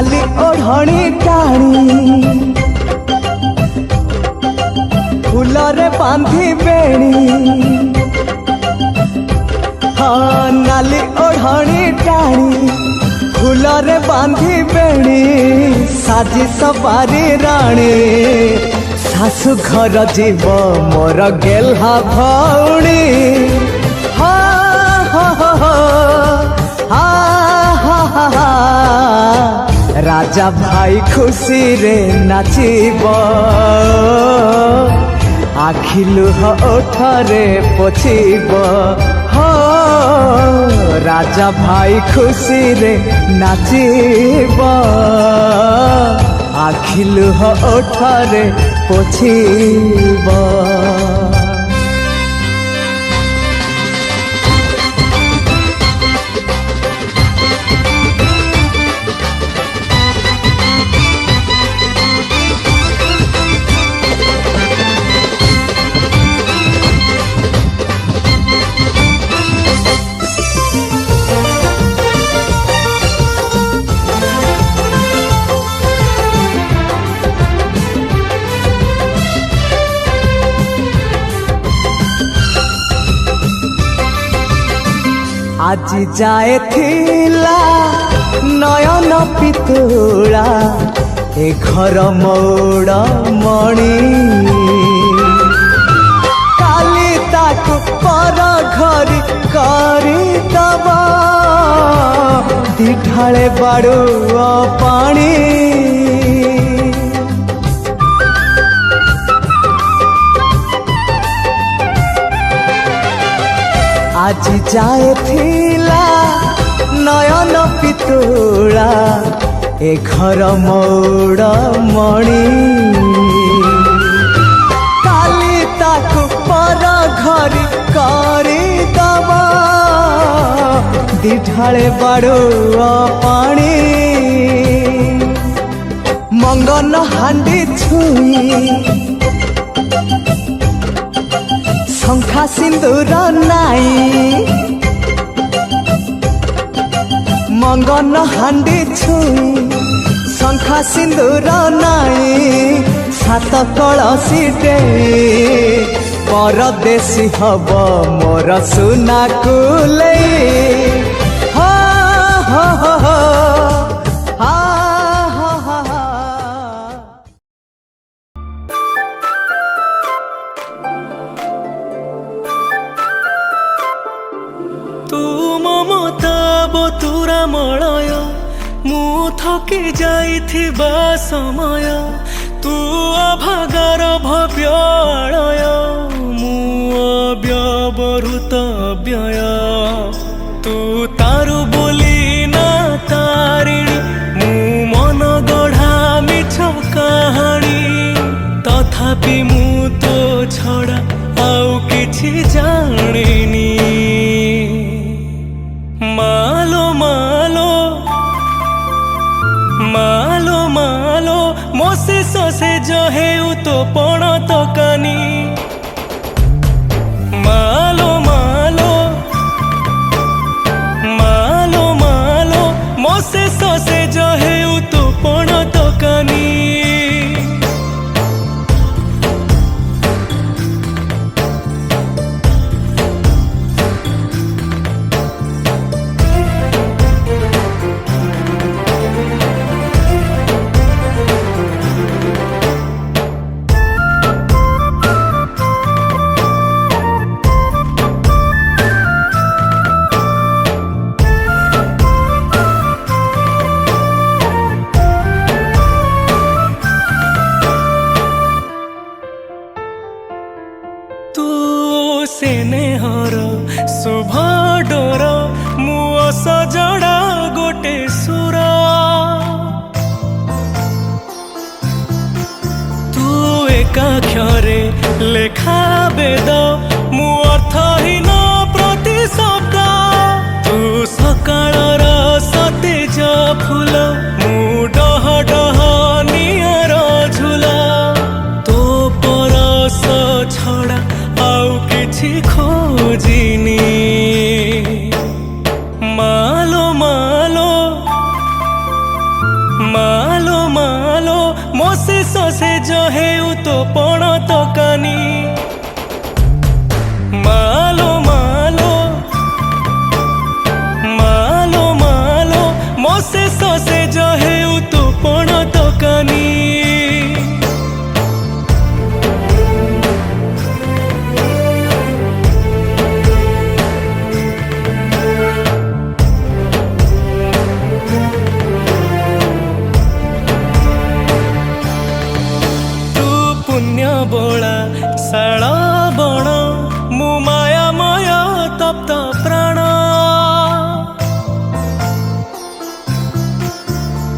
नाली ओढ़णी टाणी फूलरे बांधी बेणी हाँ नाली ओढ़णी टाणी फूलरे बांधी बेणी साजी सवारी राणी सासु घर जीव मोर गेल्हा भौणी राजा भाई खुशी रे नाचिब आखि लुह ओठरे पोछिब हो राजा भाई खुशी रे नाचिब आखि लुह ओठरे पोछिब। आज जाए थिला नयन पितुला ए घर मौड़ मणि काली ताकू पर घर करदब दिठाले बाड़ू पानी आज जाए थिला नयन पितुला ए घर मौड़ मणि काली ताकू पर घर करदब दिठाले बाड़ू पानी मंगन हांडी छुई शंखा सिंदूर नाई मंगन हांडी छुई शंखा सिंदूर नाई सात कलसी परदेसी हब मोर सुना कुले थकी जाइथिबा समय तू अभागार भव्य आलय मु अव्यवहृत व्यय तू तारु बोली ना तारिणी मु मन गढ़ा मिछ कहानी तथापि मु तो छड़ा आउ किछि जानिनी मालो मालो मालो मालो मोसे ससे जो है तो पण तो कानी मालो मालो मालो मालो मोसे ससे जो है तो पण तो कानी ससे जो हेउ तो पण तो कानी मालो मालो मालो मालो मोसे ससे जो हेउ तो पण तो कानी पुण्य बोला शाल बण मु मायामय तप्त प्राण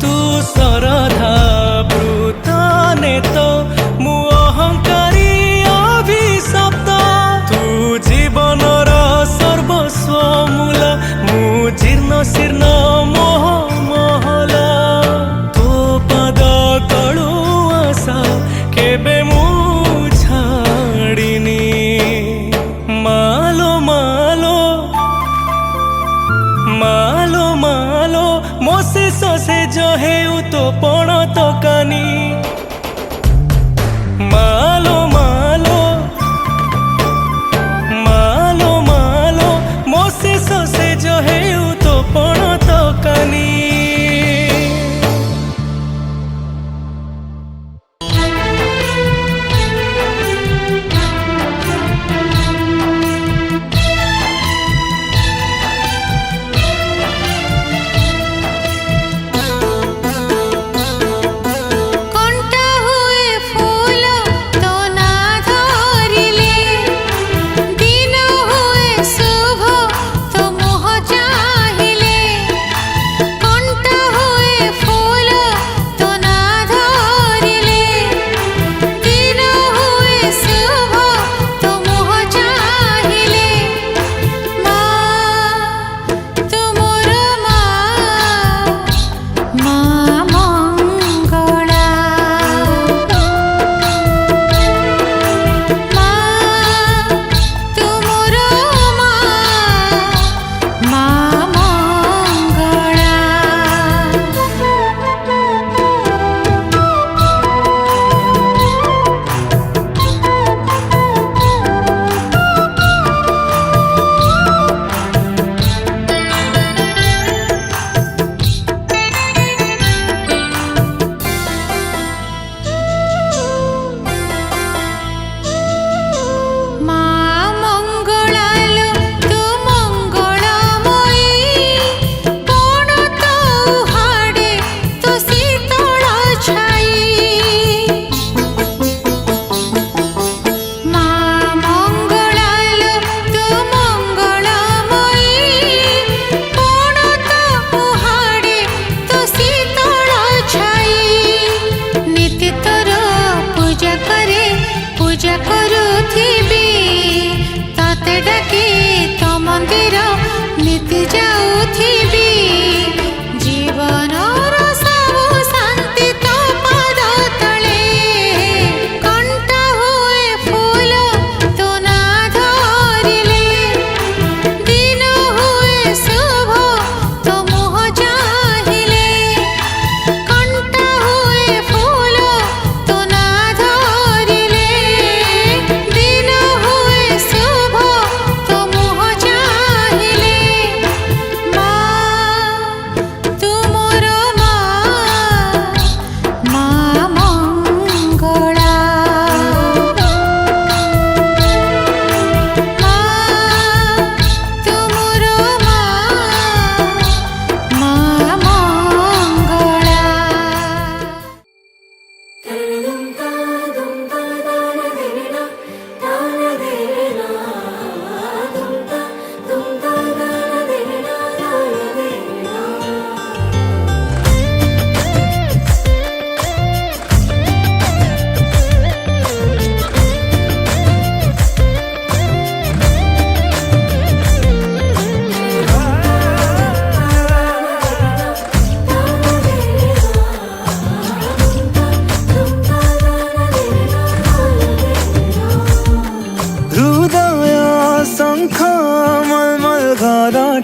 तू सरधा वृत नेत मु अहंकारी अभिशप्त तू जीवनर सर्वस्व मूल मु जीर्ण शीर्ण मोह महला तो पद कलु आशा केबे मु छाड़िनी मालो मालो मालो मालो मोसे ससे जो हेउ तो पण तो कानी मालो मालो मालो मालो मोसे ससे जो हेउ तो पण तो कानी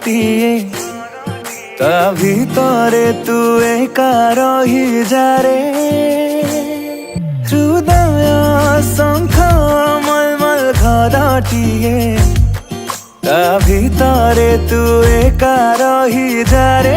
ଗୋଟିଏ ତା ଭିତରେ ତୁ ଏକା ରହିଯାରେ ଗୋଟିଏ ତା ଭିତରେ ତୁ ଏକା ରହିଯାରେ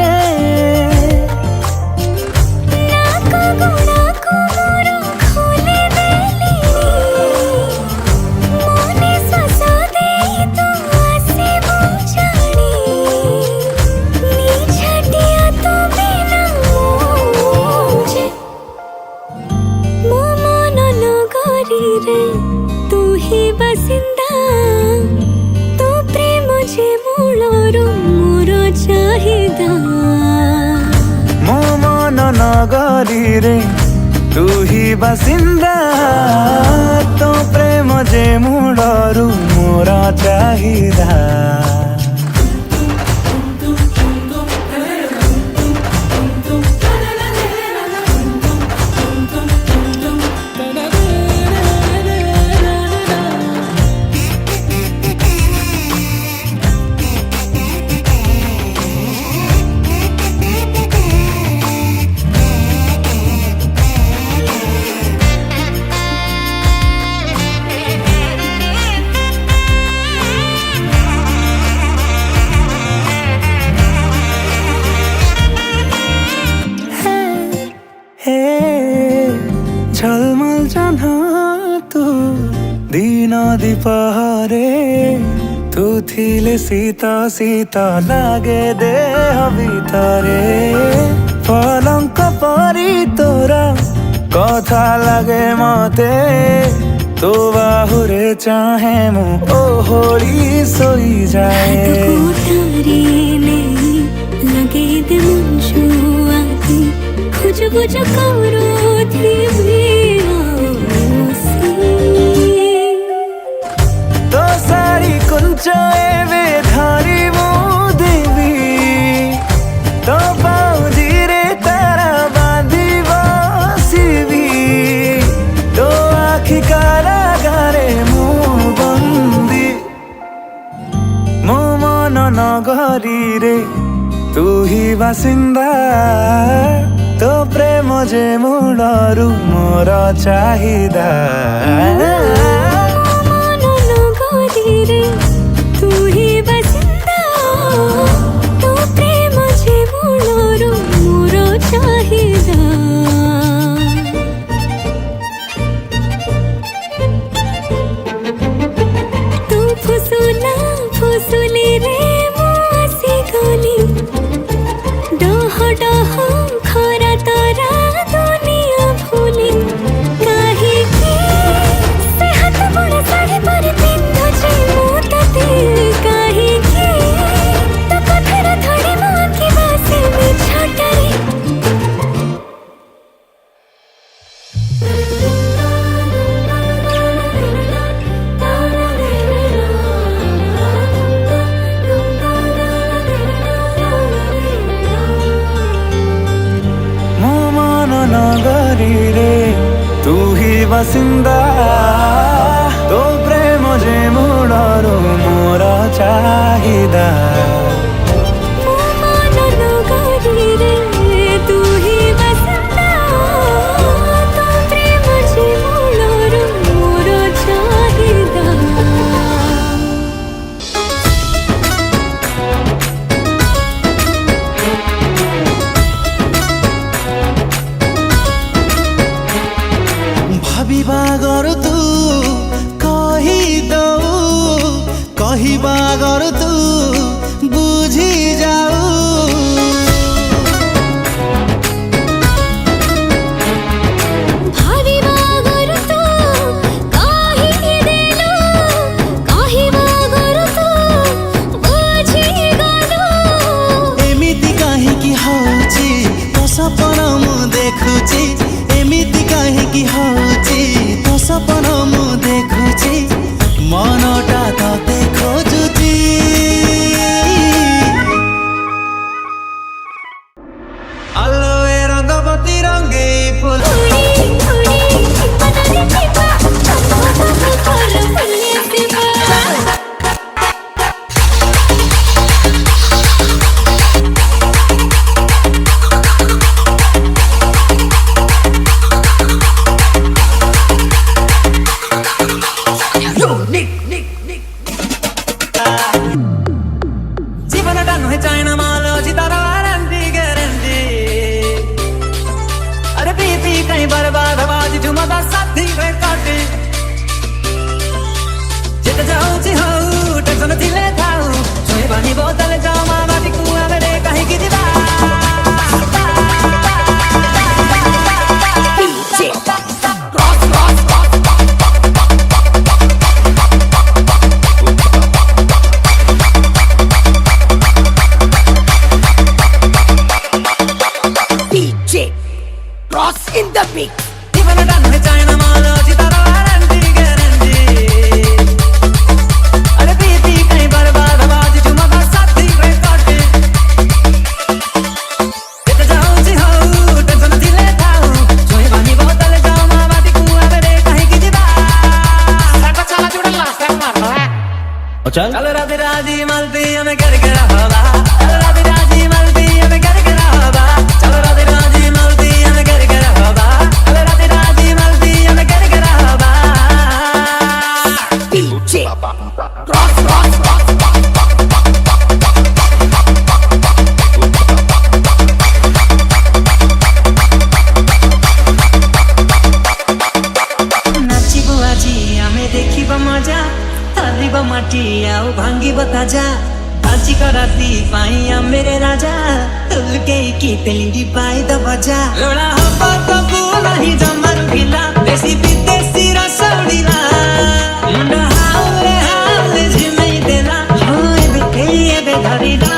तू ही बसिंदा तो प्रेम जे मूलरू मोर चाहिदा मो मन नगरी रे तू ही बासिंदा तो प्रेम जे मूलरू मोर चाहिदा झलमल जान तू दिन दीपहरे तू थिले शीता शीता लागे देह भितरे पलंक परी तोरा कथा लागे मते तो बाहुरे चाहे मु ओहोली सोई जाए लगे दे मुझुआती खुशबू जो करो थी तो सारी कुंच एवे धारी मु देवी तो पाउजी रे तारा बांधी बसिबी तो आखि कारागारे मु बंदी मो मन नगरी रे तू ही बासिंदा तो प्रेम जे मूलरू मोर चाहिदा तू ही बसिंदा तो प्रेम जे मूलरू मोर चाहिदा तू फुसुला फुसुली रे मुआसी गली डह डह खरा तारा दुनिया भूली काहे की से हाथ बड़ा साड़ी पर पिंधो छी मोतते काहे की तो कथरा थोड़ी मां की बासे में छटरे नगरी रे तू ही बासिंदा तो प्रेम जे मूलरू मोर चाहिदा नगरी रे तू ही बसिंदा तो प्रेम जे मूलरू मोर चाहिदा बागर तू कही बागर तू बुझी जाऊ भावी बागर तू कही देलो कही बागर तू बुझी गलो एमिति काहेकि हौची तो सपना मु देखुची एमिति काहेकि हौची तो सपना मु देखुची मनटा तते खोजुची आलो ए रंगवती रंगे फूल in the mix. জীবনে ডান হয়ে যায় না মানো জিতার গ্যারান্টি अरे बीती कई बर्बाद आवाज झुमा साथी रे काटे इते जाऊं जी हो टेंशन दिले थाऊ जोई बानी बोतल जाओ मामा दी कुआ रे कहीं की जिबा साटा चला जुड़ा लास्ट टाइम मारना है. चल राधे राजी मलती हमें कर हवा चल राधे राजी मलती हमें कर हवा चल राधे राजी मलती हमें कर हवा चल राधे राजी मलती हमें कर हवा DJ Rock. नाचिबो आजी आमे देखिबो मजा तालिबो माटी आउ भांगिबो ताजा बाजी कराती पाइया मेरे राजा तुलके की तेली पाई द बजा लोड़ा हब्बा तबू नहीं जमर भिला देसी विदेशी रसोड़ीला मुंडा हावले झिमई देला होए बे धरीला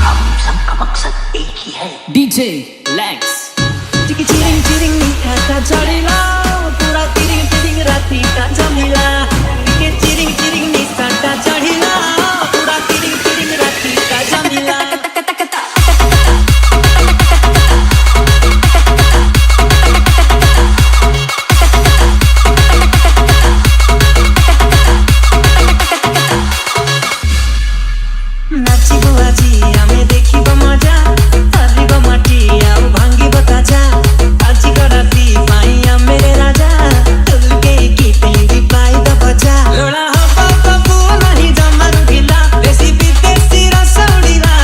हम सबका मकसद एक ही है. DJ Lex. चिकी चिरिंग निखाता चढ़ीला पूरा तिरिंग राती का जमीला के चिरिंग निखाता चढ़ीला पूरा तिरिंग राती का जमीला नाचिबो आजी आमे देखिबो मजा तालिबो माटी आउ भांगिबो ताजा बाजी कराती पाइया मेरे राजा तुलके की तेली पाई द बजा लोड़ा हब्बा तबू नहीं जमर भिला देसी विदेशी रसोड़ीला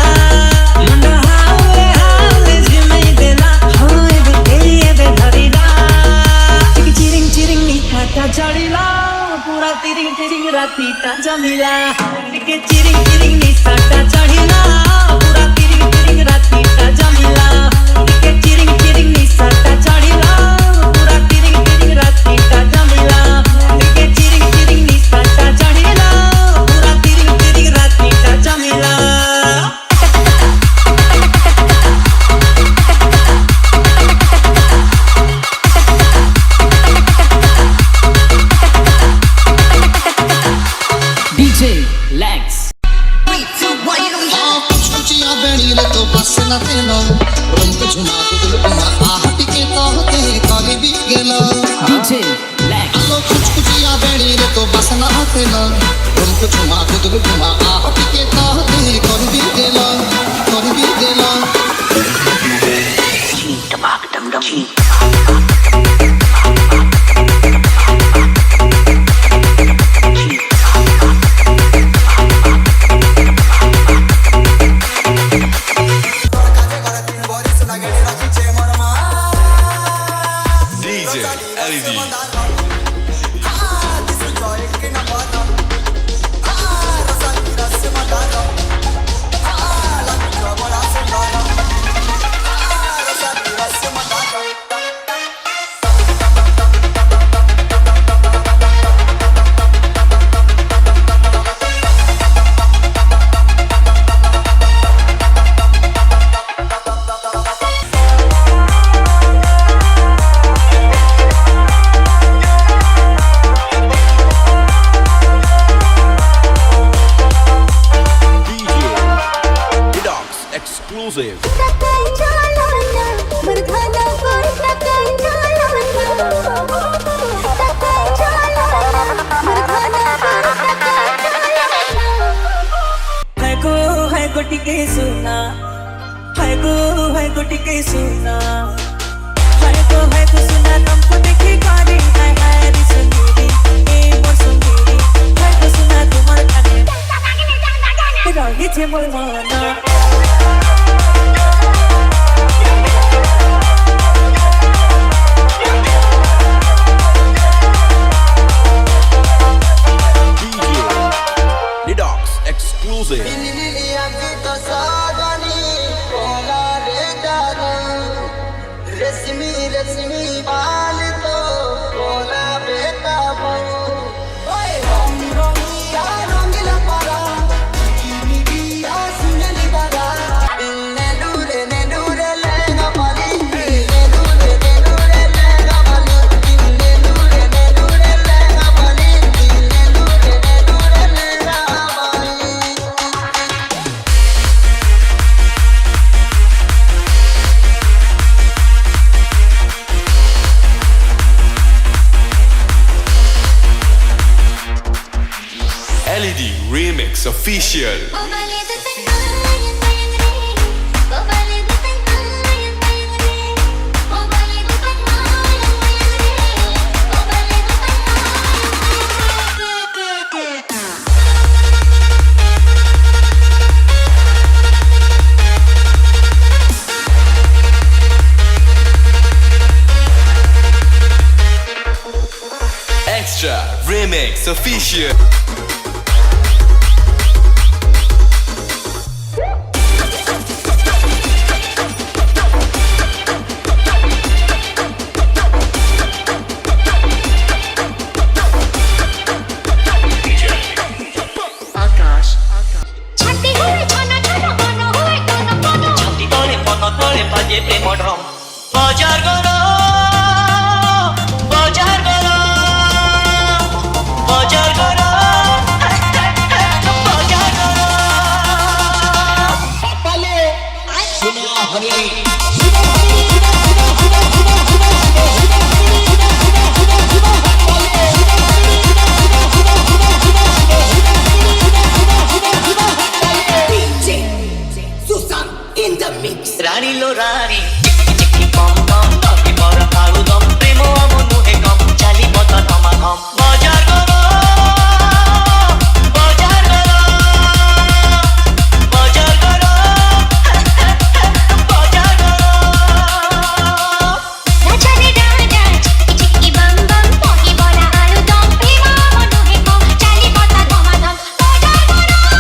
मुंडा हावले झिमई देला होए बे धरीला चिकी चिरिंग निखाता चढ़ीला पूरा तिरिंग राती का जमीला के चिरिंग निखाता चढ़ीला पूरा तिरिंग राती का जमीला के चिरिंग निखाता चढ़ीला पूरा तिरिंग राती का जमीला के चिरिंग निखाता चढ़ीला पूरा तिरिंग राती का जमीला DJ Lex. कुचिया बेणीले तो बस न तेलो रंग झुमा गुदुलुमा आहटी के कहते काली भी गेलो DJ Lex. आलो कुचिया बेणीले तो बस न तेलो रंग झुमा गुदुलुमा आहटी के कहते काली भी गेलो Ching tabak dum dum. Ching. DJ LED. Exclusive. है गोटी के सुना है गोटी के सुना है तो सुना तुमको देखी गाड़ी है री सुंदरी ए मोर सुंदरी है तो सुना तुम्हारे काने रही छे मोर माना Exclusive. रश्मि बाल तो बोला बेटा रंगीला पारा Remix Official. Extra Remix Official. छाती तले पन तले बाजे प्रेम ड्रम बजार गरो बजार गरो बजार गरो बजार गरो पापाले सुना हरियाणी रानी लो रानी चिक्की बम बम बाकी बरा आलू दम प्रेमो आमन मुहे गम चाली बता तमा गम बजार गरो बजार गरो बजार गरो बजार गरो नाचने डांडा चिक्की बम बम बाकी बरा आलू दम प्रेमो आमन मुहे गम चाली बता तमा गम बजार गरो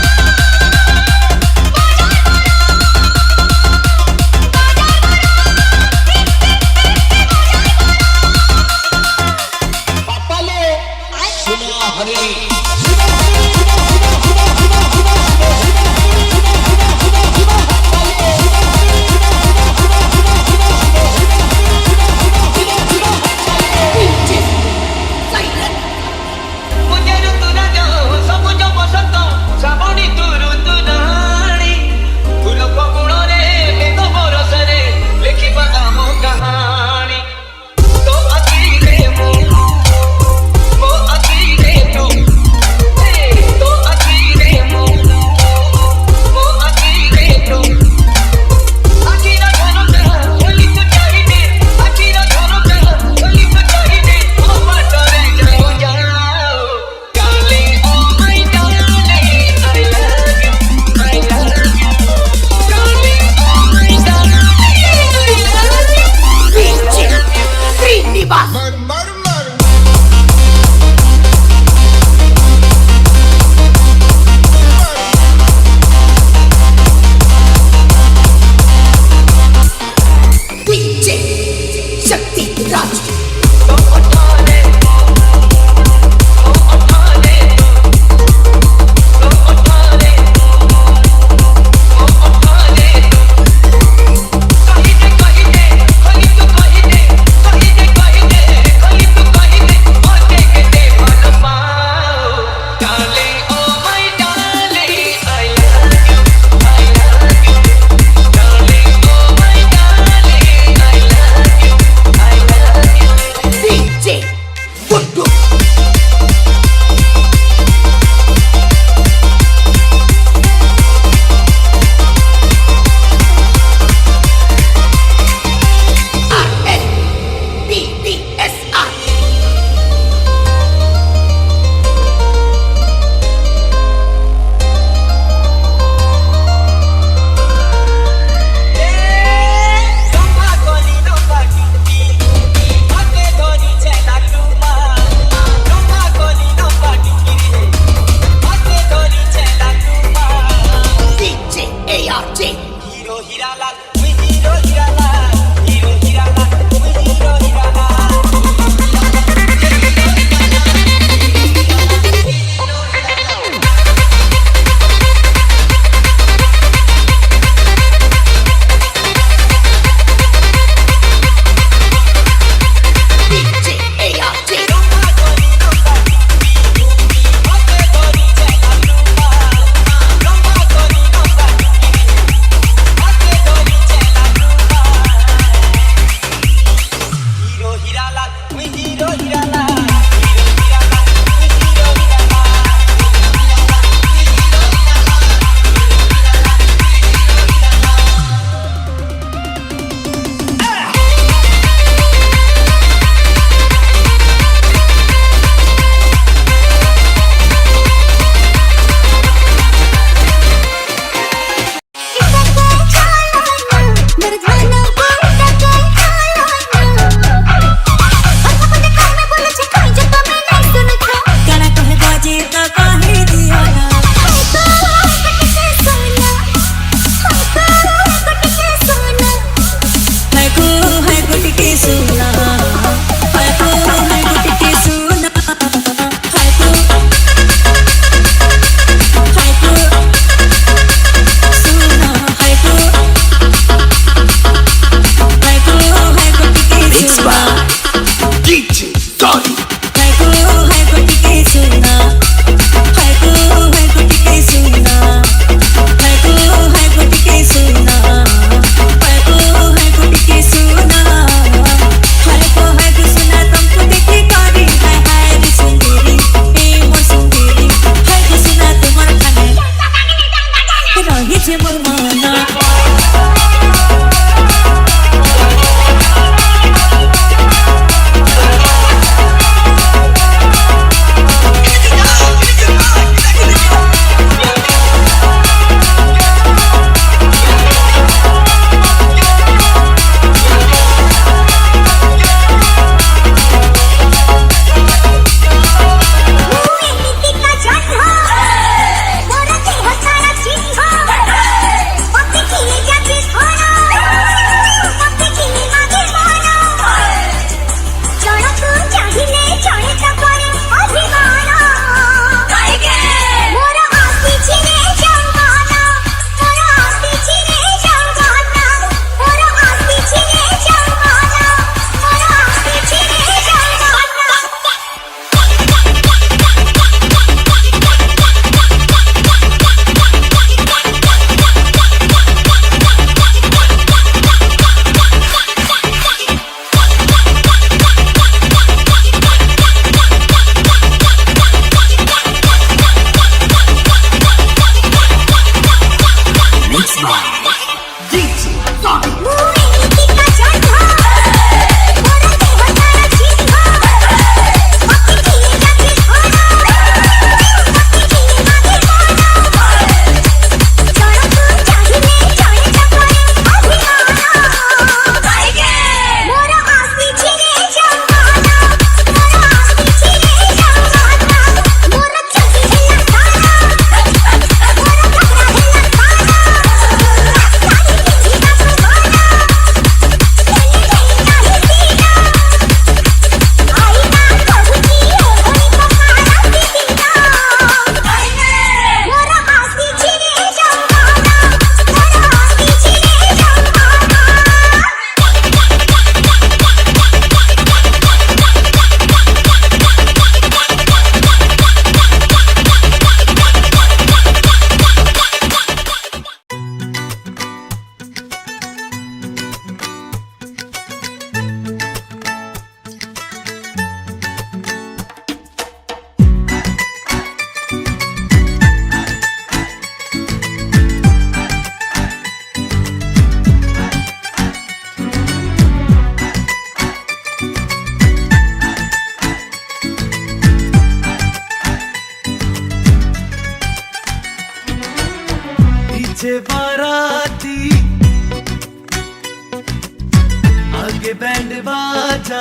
आगे बैंड बाजा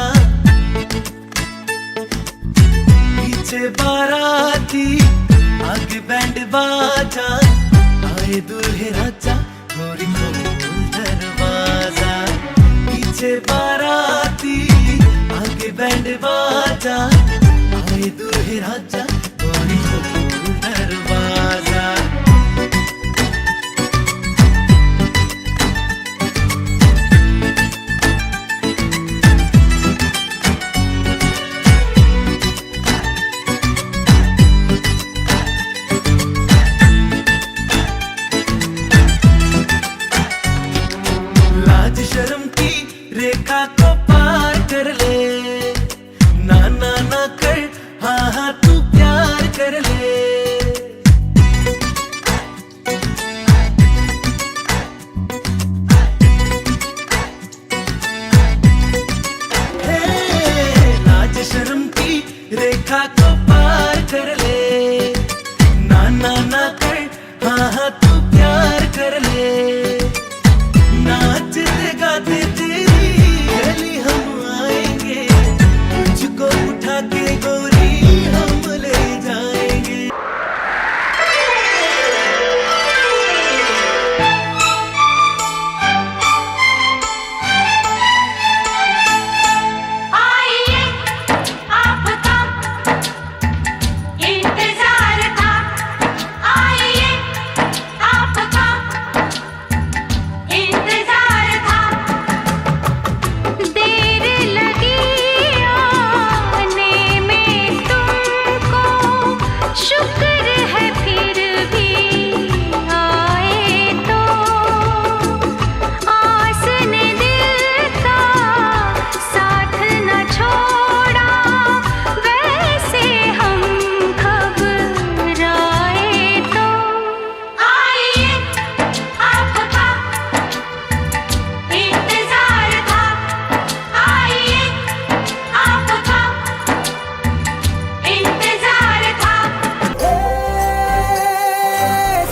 पीछे बाराती, आगे बैंड बाजा आए दूल्हे राजा गोरी खोल दरवाजा। पीछे बाराती आगे बैंड बाजा आए दूल्हे राजा गोरी खोल दरवाजा। लाज शर्म की रेखा को पार कर ले, ना ना ना कर, हाँ हाँ तू प्यार कर ले। हे, लाज शर्म की रेखा को पार कर ले, ना ना ना कर, हाँ हाँ तू प्यार कर ले। नाचते गाते तेरी गली हम आएंगे, तुझको उठा के गोरी हम ले जाएंगे। आइए आपका इंतजार था, आइए आपका इंतजार था। देर लगी आने में तुमको, शुक्र है फिर भी आए तो। आस ने दिल का साथ न छोड़ा, वैसे हम घबराए तो। आइए आपका इंतजार था, आइए आपका इंतजार था।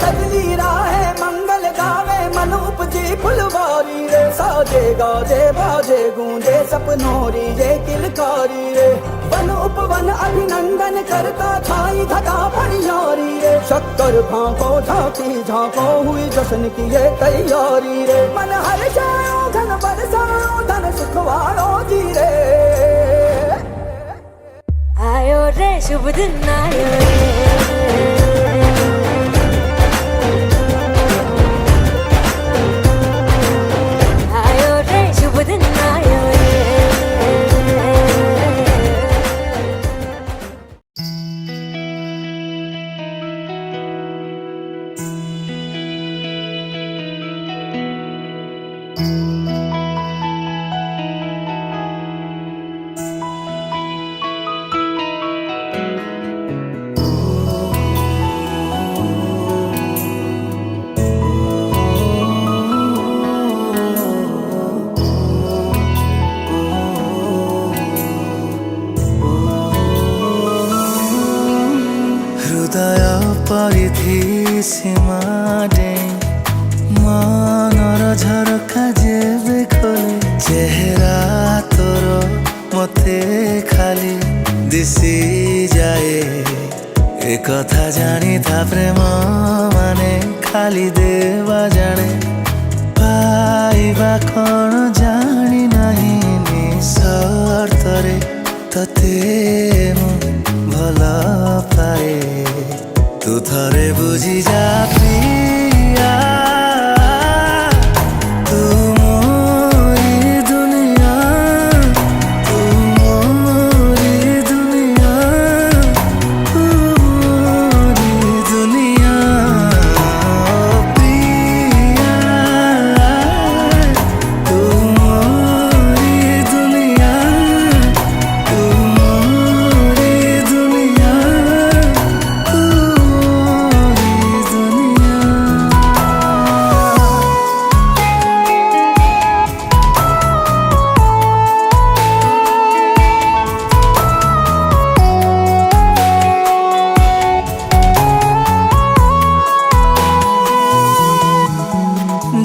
सजली राहे मंगल गावे मन उपजी फुलवारी रे। साजे गाजे बाजे गूंजे सपनोरी ये किलकारी रे। वन उपवन अभिनंदन करता छाई धगा फनियारी रे। शक्कर भांको झांकी झांको हुई जश्न की ये तैयारी रे। मन हर जाओ धन बरसाओ धन सुखवारो जी रे। आयो रे शुभ दिन आयो रे, आयो रे शुभ दिन आयो रे। ହୃଦୟ ପରିଧି ସୀମା ଡେଇଁ ମନର ଝରକା ଯେବେ ଖୋଲେ, ଚେହେରା ତୋର ମତେ ଖାଲି ଦିଶି ଯାଏ। ଏ କଥା ଜାଣିଥା ପ୍ରେମ ମାନେ ଖାଲି ଦେବା ଜାଣେ, ପାଇବା କଣ ଜାଣି ନାହିଁ ନିଃସର୍ତ୍ତରେ ତତେ ମୁଁ ଭଲ ପାଏ। ତୁ ଥରେ ବୁଝି ଯା ପ୍ରିୟା, ତୁ ମୋରି ଦୁନିଆ, ତୁ ମୋରି ଦୁନିଆ, ତୁ ମୋରି ଦୁନିଆ। ପ୍ରିୟା, ତୁ ମୋରି ଦୁନିଆ, ତୁ ମୋରି ଦୁନିଆ, ତୁ ମୋରି ଦୁନିଆ।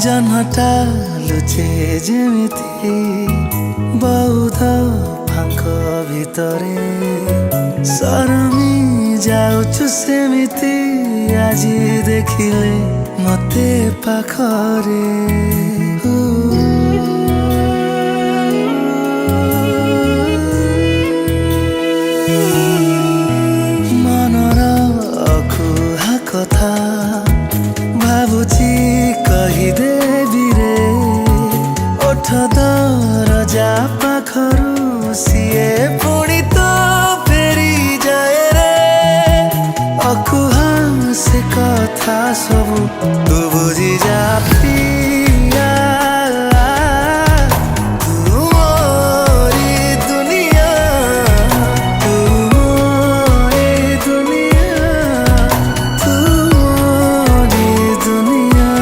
ଜହ୍ନଟା ଲୁଚେ ଯେମିତି बहुत फांक भितरे सरमी जाउछु सेमिति आजी देखिले मते पाखरे मनर अकुहा कथा भाबुची कहिदेबी रे ओठ दरजा पाखरु सिए पुणी तो फेरी जाए रे अकुहा से कथा सबु तू बुझी जा पिया तू मोरी दुनिया तू मोरी दुनिया तू मोरी दुनिया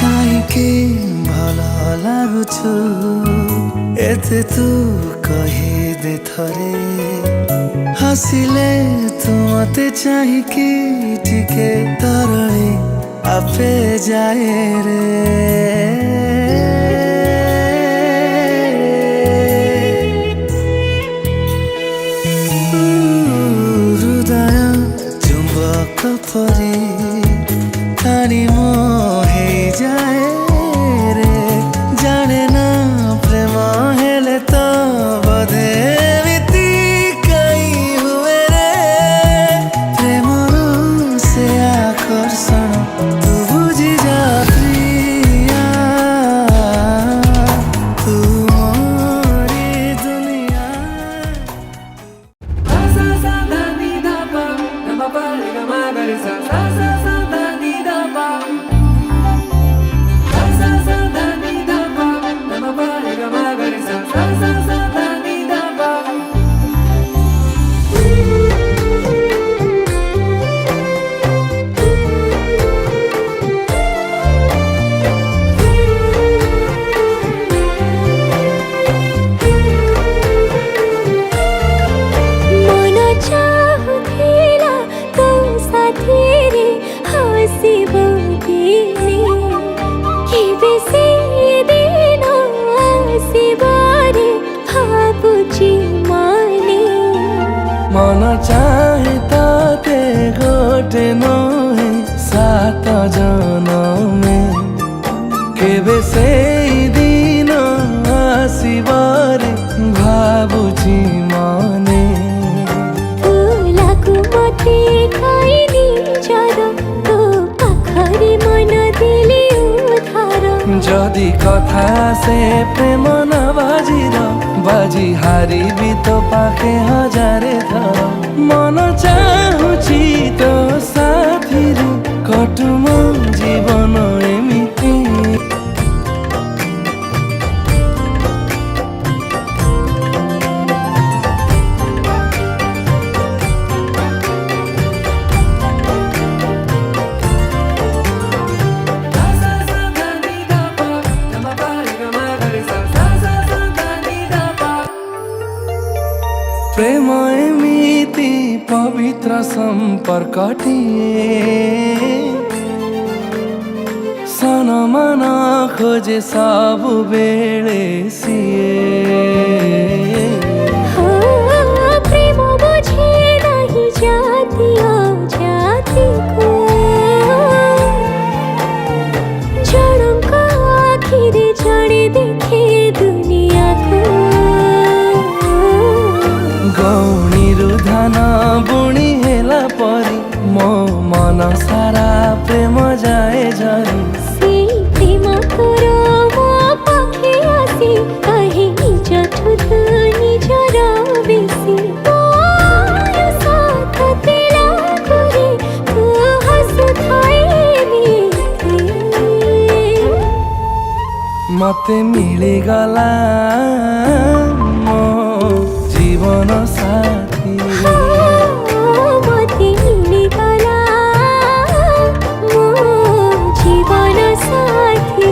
काईके भल लागुछु एते तू कहिदे थरे हसिले तू मते चाहिकी टिके तरले आपे जाए रे हृदय चुम्बक परी टाणी मोहे जाए रे जाने ना प्रेम हेले तो बधे एमिति काई हुए रे प्रेमर से आकर्षण तू बुझी जा प्रिया तू मोरी दुनिया मन चाहुथिला तो साथी रे हसिबो दिने केबे से दिन आसिबो रे भाबुची माने मन चाहे ताते गोटे नहे सात जनमे केबे से दिन आसिबारे भाबुची माने फुलाको मते खाइनी जर तो पाखरे मन दिले उधार जदि कथा से प्रेम न बाजिर बाजी हारी भी तो पाखे हजारे थर मन चाहुची तो साथी रे कटुम जीवन एमिति प्रेम एमिति पवित्र सम्पर्कटिए सन मन खोजे सबु बेले सिए हो प्रेम बुझे नहीं जाति जाति को जड़क आखिरे जड़े देखे दुनिया को गौणीरु धान बुणी हेला परी मो मन सारा प्रेम जाए झरी से प्रेम तोर मो पाखे आसी कहे निजठु तू निजर बेसी मोर साथ तेरा करे तू हसुथाए मिथे मते मिलिगला मो जीवन साथी मते मिलिगला मो जीवन साथी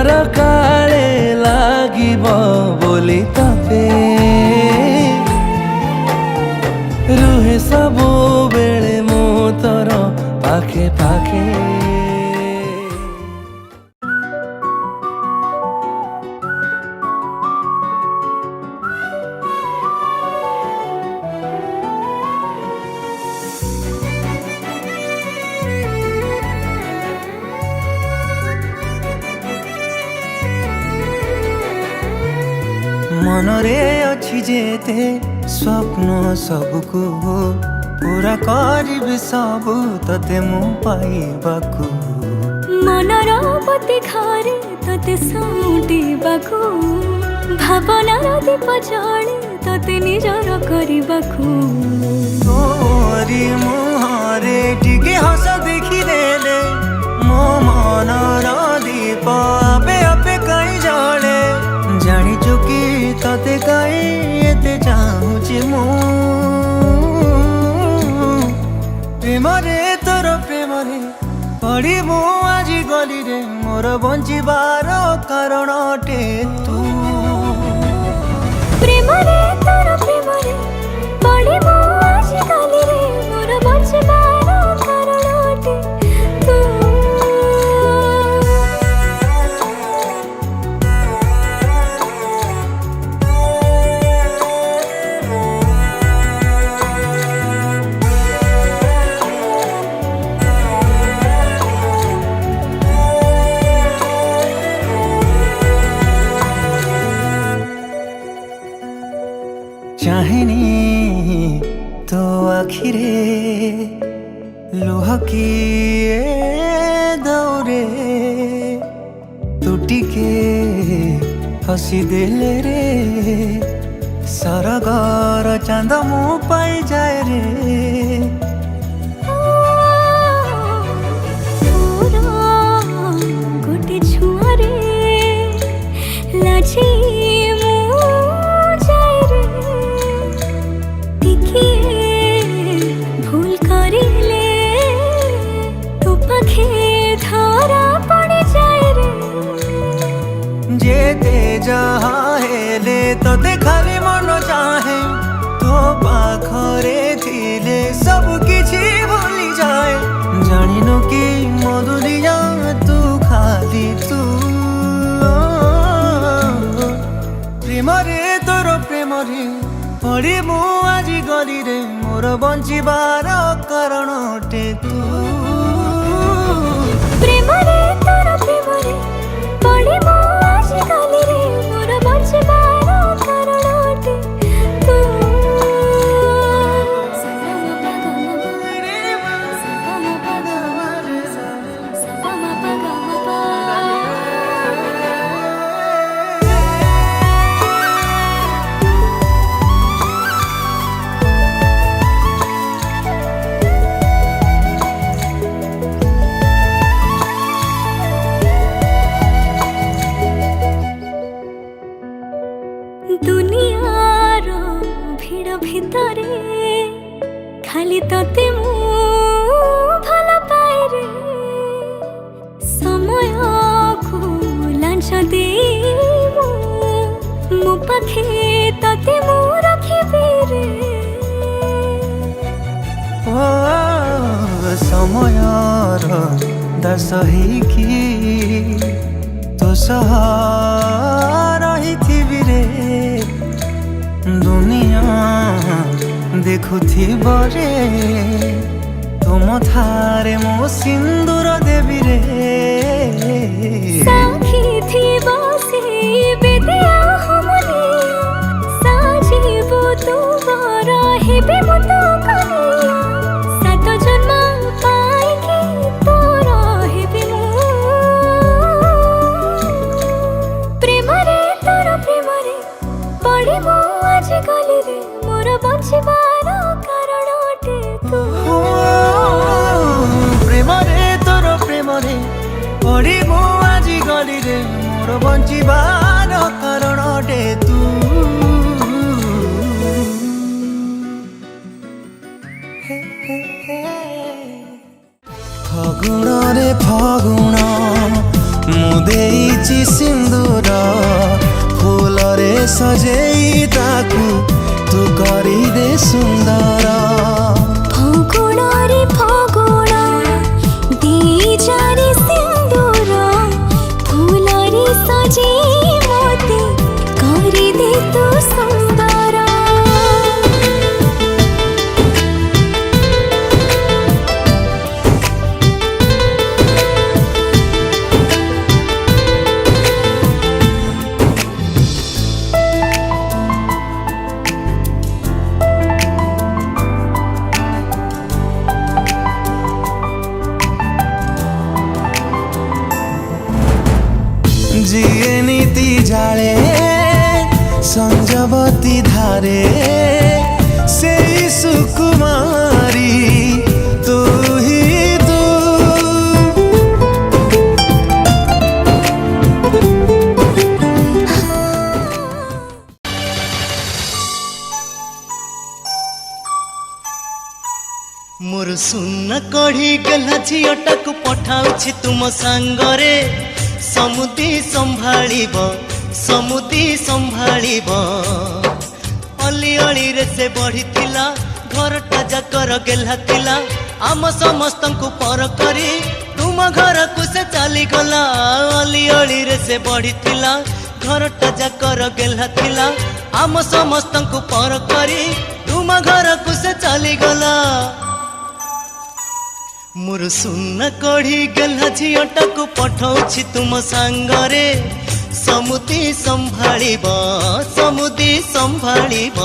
डर काले লাগিব बोली तते रुहे सबु बेले मो तोर पाखे पाखे मनरे अच्छी जेते स्वप्न सबको पूरा करिबि सबु तते मु पाइबाकु मनर पति घरे तते साउटिबाकु भावनार दीप जळे तते निजर करिबाकु तोरी मुहरे टिके हस देखि देले मो मनर दीप आपे आपे कई जळे जानी चुकी तते कई एते चाहुची मु प्रेमरे तोर प्रेमरे पड़ी मु आजी गली रे मोर बंचिबार कारण अटे तू प्रेमरे तोर प्रेमरे पड़ी मो आज गली रे मोर बंचिबार कारण अटे तू चाहेनी तो आखिरे लुह किए दौरे तुटिके हसी दिले रे सरगर चांद मु पाई जाए रे गोटे छुआरे लाजी भूल करिले तो पखे धारा पड़ जाए रे जेते जहाँ हेले तो खाली मन चाहे तो पाखरे थिले सब किछि भूली जाए जानिनु कि मधुलिया तू खाली तू प्रेमरे तोर प्रेमरे पड़ी मु आजी गली रे मोर बंचिबार कारण अटे तू प्रेमरे तोर प्रेमरे पड़ी मो आज गली रे मोर बंचिबार कारण अटे तू दुनियार भिड़ भितरे खाली तते मु भल पाए रे समय को लांच दे मो पाखे तते मु रखिबे रे ओ समयर दास कि तो सह रही रे दुनिया देखुथिब रे तुम थारे मो सिंदूर देवी रे साखी थिब से बेदिया हमनी साजीबो तू रहिबे मो तो कनिया सात जन्म पाइके तो रहिबे मो प्रेमरे तोर प्रेमरे पड़ी मो आज गली रे मोर बंचिबार कारण अटे तू प्रेमरे तोर प्रेमरे पड़ी मु आजी गली रे मोर बंचिबार कारण अटे तू फगुण रे फगुण मु देई ହେଇଛି ସିନ୍ଦୁର ଫୁଲରେ ସଜେଇ ତାକୁ ତୁ କରିଦେ ସୁନ୍ଦର। ଫଗୁଣରେ ଫଗୁଣ ଦେଇଯାରେ ସିନ୍ଦୁର ଫୁଲରେ ସଜେଇ ମୋତେ କରିଦେ ତୁ ସୁନ୍ଦର। जिए नीति जाले संजवती धारे से सुकुमारी तू ही तू। मोर सुन कढ़ी गला झीटाक पठाउछि तुम सांगरे समुदी संभाଳିब समुदी संभाଳିब। अली अली रे से बढ़िथिला घरटा जाकर गेला थिला आम समस्तंकु पर करी तुम घर को से चली गला। अली अली रे से बढ़िथिला घरटा जाकर गेला थिला आम समस्तंकु पर करी तुम घर को से चली गला। मोर सुन कढ़ी गला झीटाक पठाउछि तुम सांगरे समुदी संभाଳିब समुदी संभाଳିब।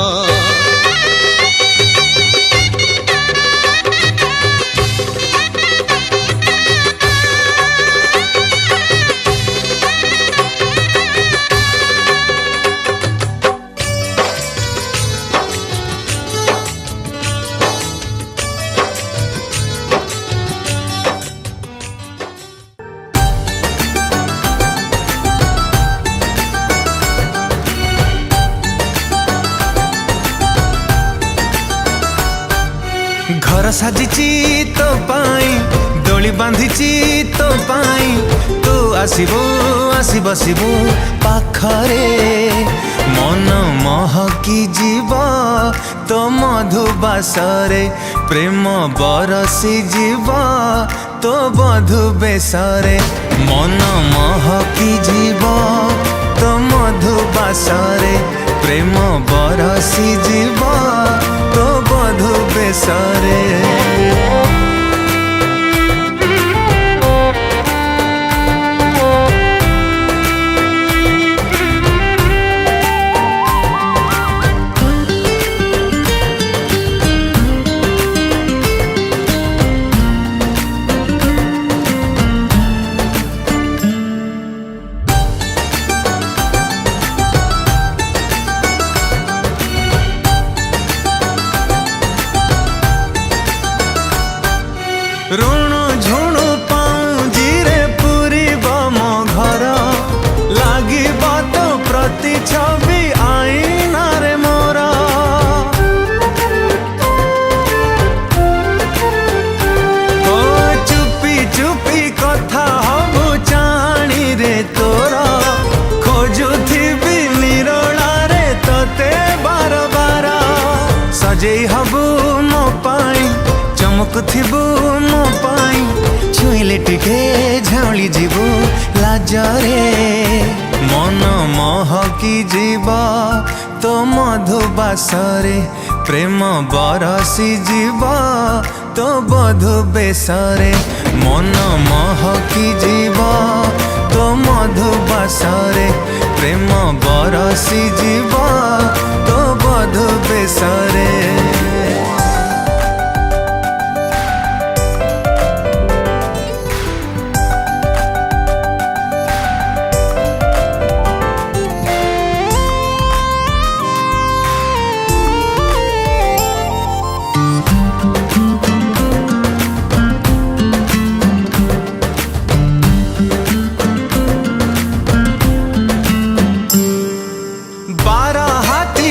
घर साजिची तो पाई डोली बांधिची तो पाई तू आसिबू आसि बसिबू पाखरे मन महकी जीव तो मधुबासरे प्रेम बरसी जीव तो बधु बेसरे मन महकी जीव तो मधुबासरे प्रेम बरसी जीव तो बधु बेसरे। ऋण झुणु पाउजीरे पूरीब मो घर लागिब तो प्रति छवि आईनारे मोर। ओ चुपी चुपी कथा हबु चाणी रे तोर खोजुथिबी निरोलारे तते बार बार सजेई हबु मो पाई चमकुथिबु मो पाई छुईले टिके झाउली जीवु लाजरे मन महकी जीव तो मधुबासरे प्रेम बरसी जीव तो बधु बेसरे मन महकी जीव तो मधुबासरे प्रेम बरसी जीव तो बधु बेसरे।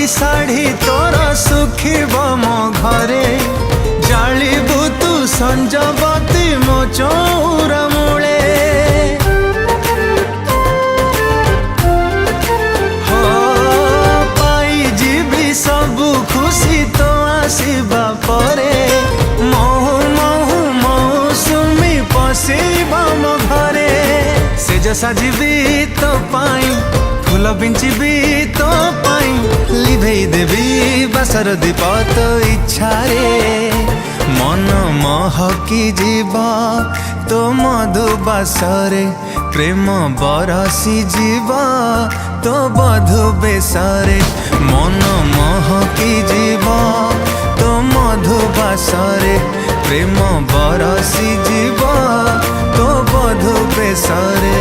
साड़ी तोर सुखी सेज साजिबी तो पाई फूल बिंचिबी तो पाई लिभेई देवी बासर दीप तो इच्छा रे मन महकी जीव तो मधुबासरे प्रेम बरसी जीव तो बधु बेसरे मन महकी जीव तो मधुबासरे प्रेम बरसी जीव तो बधु बेसरे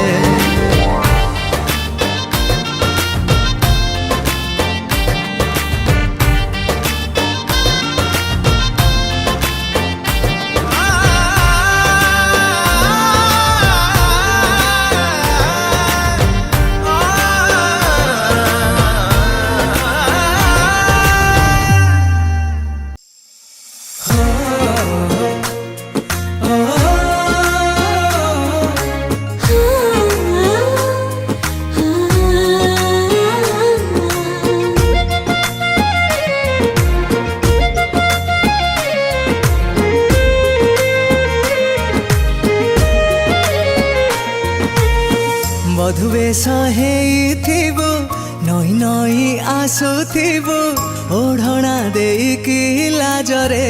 मधुवेश हेइथिबो नई नई आसुथिबो ओढ़ना देकी लाजरे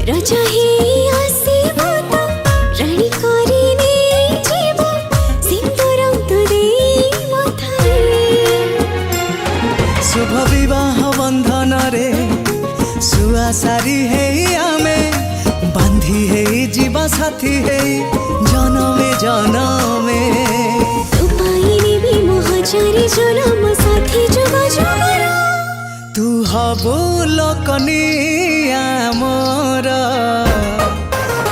रजा ही आसीबो तो रानी करी नहीं जीवो सिंदूर तो देई मथारे शुभ विवाह बंधन रे सुआ सारी है आमे बांधी है जीवा साथी है जनमे जनमे तू पाइने भी मोहचारी जनम साथी जुग जुगर तू हबो लोकनिया मोर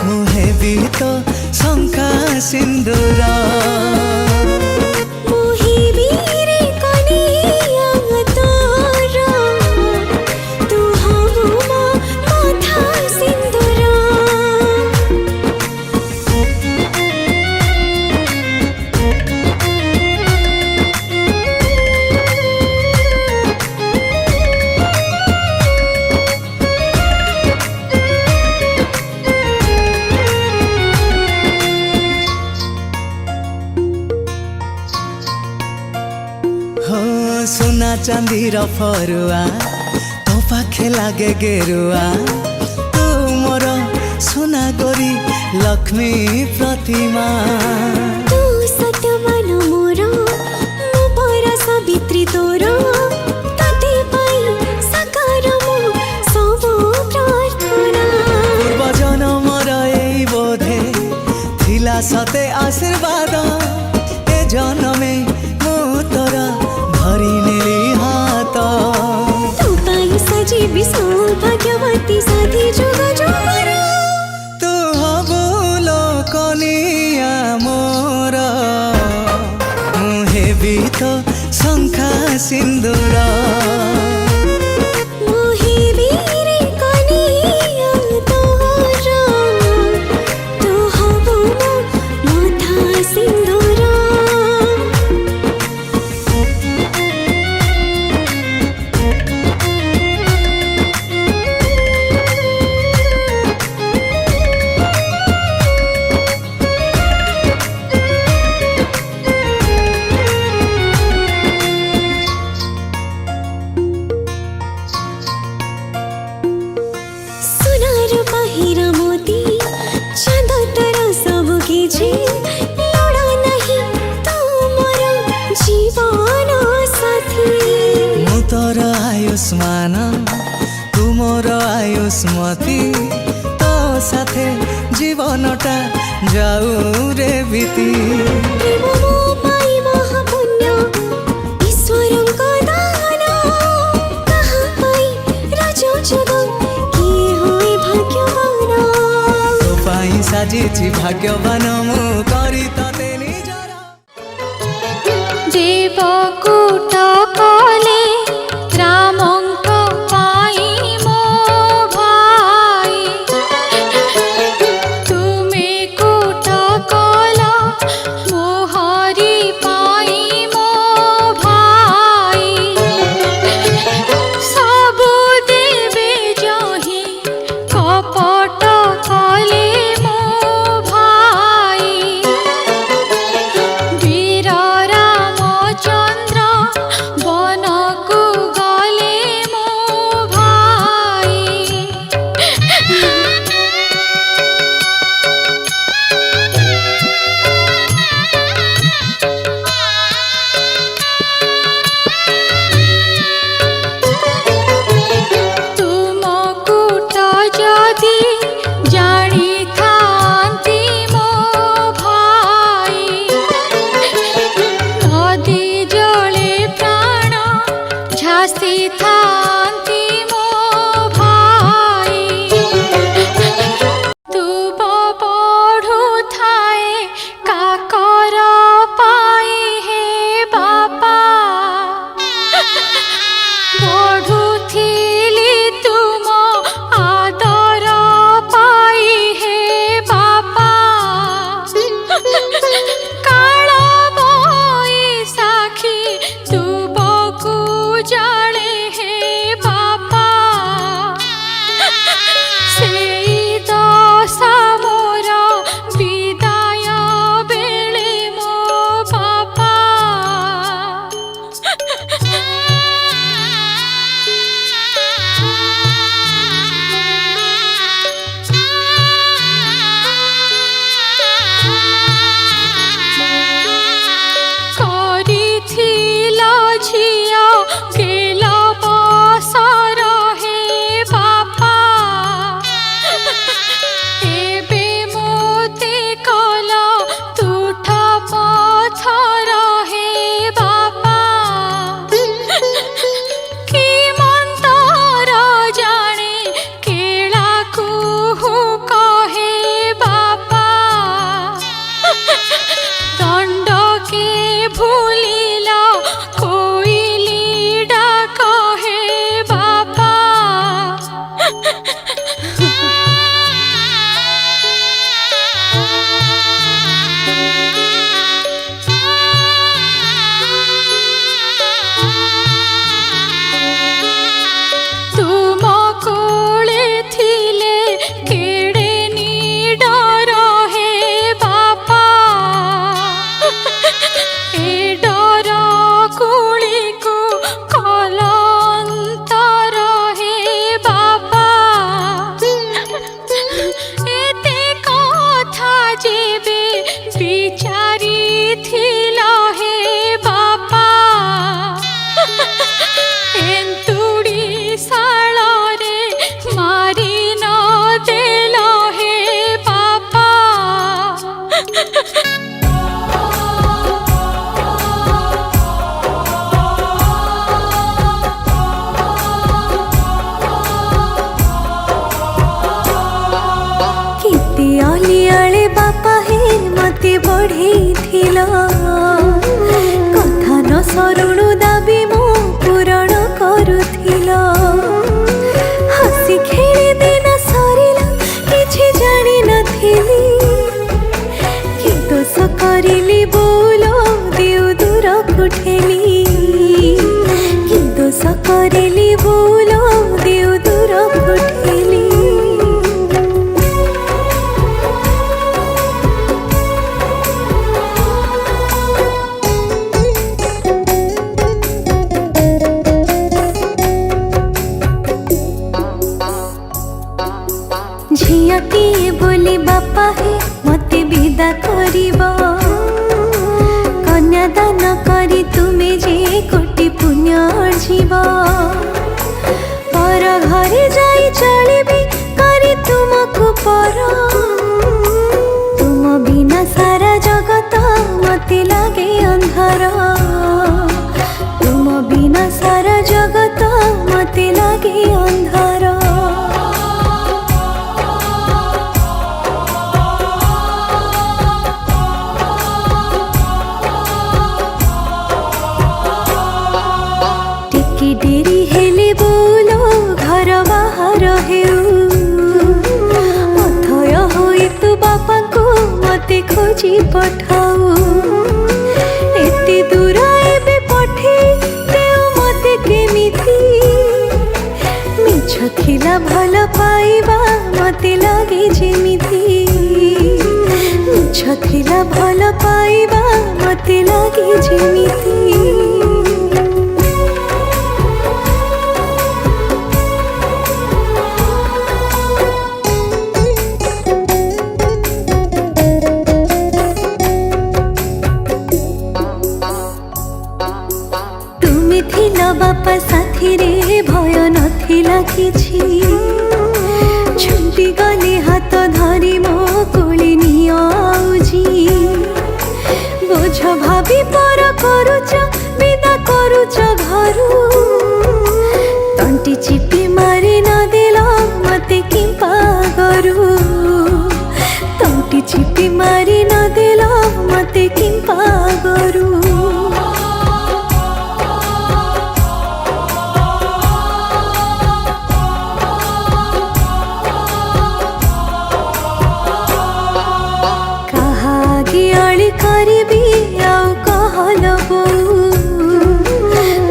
मुहे भी तो शंका सिंदूर मोहि बीरे कनिया तोर तू हबो मो माथा सिंदूर सोना चांदीर फरुआ तो पाखे लागे गेरुआ तू मोर सोना गोरी लक्ष्मी प्रतिमा तू सत्यवान मोर मो पर सावित्री तोर ताते पाई साकार मो सब प्रार्थना पूर्व जन्मर एई बोधे थिला सते आशीर्वाद ए जन्मे मो तोर धरी नेली हाथ तू पाई सजीवी सौभाग्यवती साथी जुग जुगर तू हबो लोकनिया मोर मुहे भी तो शंखा सिंदूर मोहि बीरे कनिया तोर तू हबो मो माथा सिंदूर सोनार बाहिरा मोती चांद तारा सब किछि लोड़ा नहीं तू मोर जीवन साथी मु तोर आयुष्मान तू मोर आयुष्मती तो साथे जीवनटा जाऊ रे बीती प्रेम मो पाई महापुण्य ईश्वरଙ୍କ दान कहाँ पाई राजा जग किए होए भाग्यवान तो पाई साजिछि भाग्यवान मु करी तते निजर जीवकूट कले रामଙ୍କ पाई मो भाई तुमे कूट कल मोहरी पाई मो भाई सबु देवे जही कपट कले मो भाई केते अलियाले बापा हे मते बढ़ेइथिल कथा न सरुणु दाबी मो पूरण करुथिल हसी खेली दिन सरिला किछि जानि नथिली कि दोष करिली बोलो देउ दूर कुठेली कि दोष करिली बोलो देउ दूर कुठेली झियाटिए बोली बापा हे मते विदा करिब कन्यादान करी तुमे जे कोटि पुण्य अर्जिब पर घरे जाई चलिबी करी तुमको पर तुम बिना सारा जगत मते लागे अंधार तुम बिना सारा जगत मते लागे अंधार डेरी हेले बोलो घर बाहर हेउ अथय होई तु बापा को मते खोजी पठाऊ एते दूर एबे पठे देउ मते केमिति मिछ थिला भल पाइबा मते लागे जेमिति मिछ थिला भल पाइबा मते लागे जेमिति बापा साथी रे भय नथिला किछि छुटी गले हाथ धरी मो कोली नियो आउजी बोझ भाबी पर करूच विदा करूच घरु तंटी चिपी मारी न देला मते किंपा गरु तंटी चिपी मारी न देला मते किंपा गरु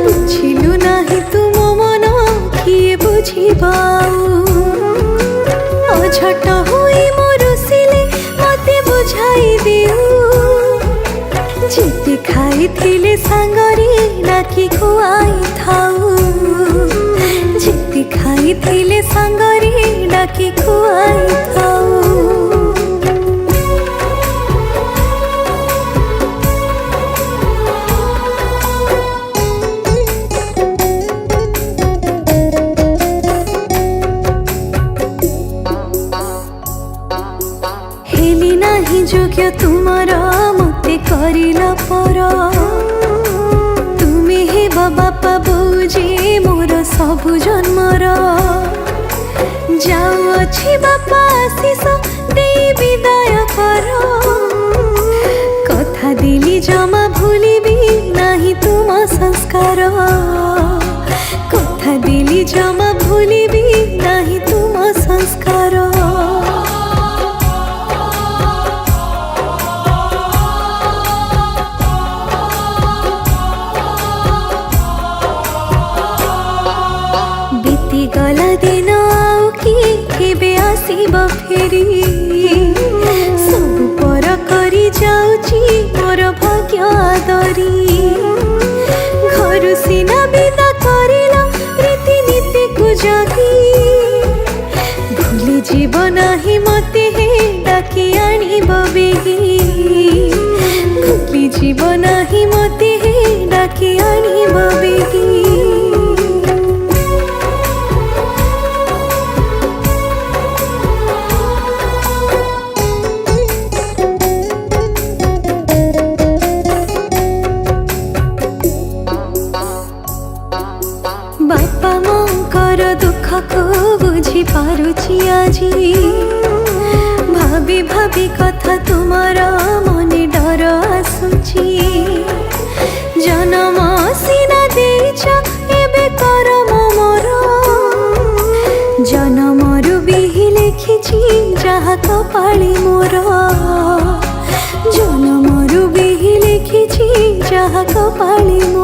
बुझिलु नाही तुम मन किए बुझिबाऊ अझट होई मोरुसिले मते बुझाई दिउ जिते खाइथिले सांगरे डाकी खुआई थाऊ जिते खाइथिले सांगरे डाकी खुआई थाऊ जोग्य तुमर मते करिला पर तुमे हे बापा बौजे मोर सबु जन्मर जाऊ अछि बापा आशीष दे विदाय कर कथा दिली जमा भूलिबी नाही तुम संस्कार कथा दिली जमा भूलिबी नाही तुम संस्कार गला दिन आउ कि केबे आसीब फेरी सबु पर करी जाउची मोर भाग्य आदरी घर सिना बिदा करिला रीति नीति को जागी भूली जीव नाही मते हे डाकी आनिब बेगी भूली जीव नाही मते हे डाकी आनिब बेगी ଯାହା କପାଳି ମୋ